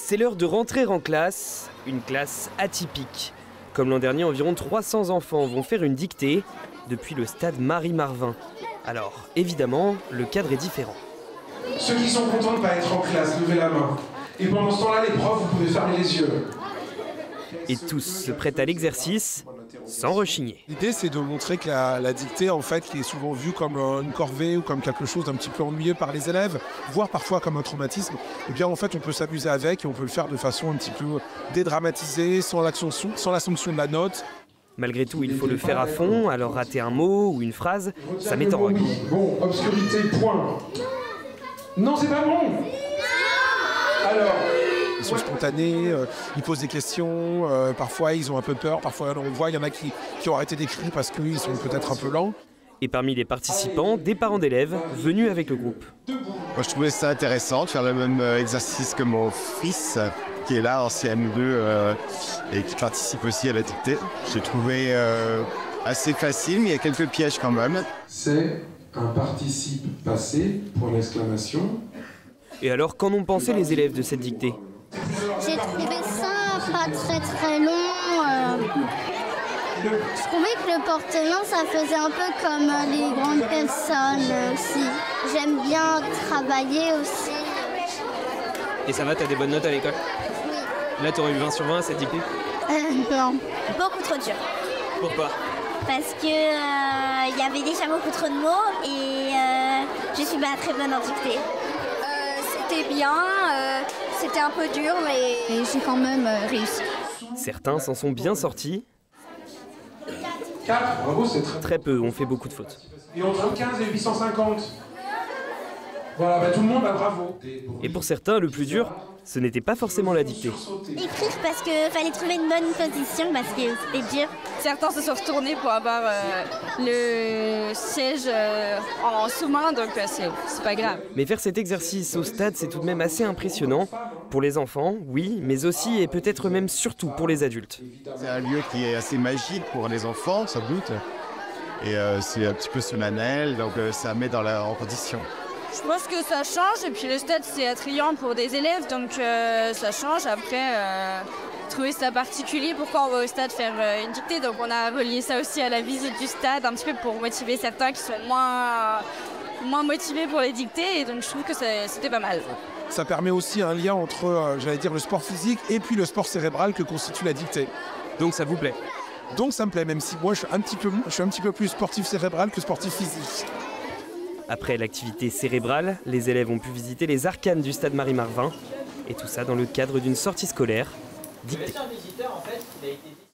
C'est l'heure de rentrer en classe, une classe atypique. Comme l'an dernier, environ 300 enfants vont faire une dictée depuis le stade Marie-Marvin. Alors, évidemment, le cadre est différent. Ceux qui sont contents de ne pas être en classe, levez la main. Et pendant ce temps-là, les profs, vous pouvez fermer les yeux. Et tous se prêtent à l'exercice sans rechigner. L'idée, c'est de montrer que la dictée, en fait, qui est souvent vue comme une corvée ou comme quelque chose d'un petit peu ennuyeux par les élèves, voire parfois comme un traumatisme, eh bien, en fait, on peut s'amuser avec et on peut le faire de façon un petit peu dédramatisée, sans la sanction de la note. Malgré tout, il faut le faire à fond, alors rater un mot ou une phrase, ça met en rogne. Bon, obscurité, point. Non, c'est pas bon. Alors... Ils sont spontanés, ils posent des questions, parfois ils ont un peu peur, parfois on voit, il y en a qui ont arrêté d'écrire parce qu'ils sont peut-être un peu lents. Et parmi les participants, des parents d'élèves venus avec le groupe. Moi, je trouvais ça intéressant de faire le même exercice que mon fils, qui est là en CM2 et qui participe aussi à la dictée. J'ai trouvé assez facile, mais il y a quelques pièges quand même. C'est un participe passé, point d'exclamation. Et alors, qu'en ont pensé les élèves de cette dictée ? J'ai trouvé ça pas très long. Je trouvais que le porte-main, ça faisait un peu comme les grandes personnes aussi. J'aime bien travailler aussi. Et ça va, t'as des bonnes notes à l'école ? Oui. Là, t'aurais eu 20 sur 20 à cette dictée ? Non. Beaucoup trop dur. Pourquoi ? Parce que y avait déjà beaucoup trop de mots et je suis pas très bonne en dictée. C'était bien, c'était un peu dur, mais j'ai quand même réussi. Certains s'en sont bien sortis. 4, bravo, c'est Très peu ont fait beaucoup de fautes. Et entre 15 et 850. Voilà, bah, tout le monde a bravo. Et pour certains, le plus dur, ce n'était pas forcément la dictée. Écrire parce qu'il fallait trouver une bonne position parce que c'était dur. Certains se sont retournés pour avoir le siège en sous-main, donc c'est pas grave. Mais faire cet exercice au stade, c'est tout de même assez impressionnant. Pour les enfants, oui, mais aussi et peut-être même surtout pour les adultes. C'est un lieu qui est assez magique pour les enfants, sans doute. Et c'est un petit peu solennel, donc ça met en condition. Je pense que ça change, et puis le stade c'est attrayant pour des élèves, donc ça change. Après, trouver ça particulier, pourquoi on va au stade faire une dictée, donc on a relié ça aussi à la visite du stade, un petit peu pour motiver certains qui sont moins motivés pour les dictées, et donc je trouve que c'était pas mal. Ça permet aussi un lien entre, le sport physique et puis le sport cérébral que constitue la dictée. Donc ça vous plaît ? Donc ça me plaît, même si moi je suis un petit peu plus sportif cérébral que sportif physique. Après l'activité cérébrale, les élèves ont pu visiter les arcanes du stade Marie-Marvin. Et tout ça dans le cadre d'une sortie scolaire dictée.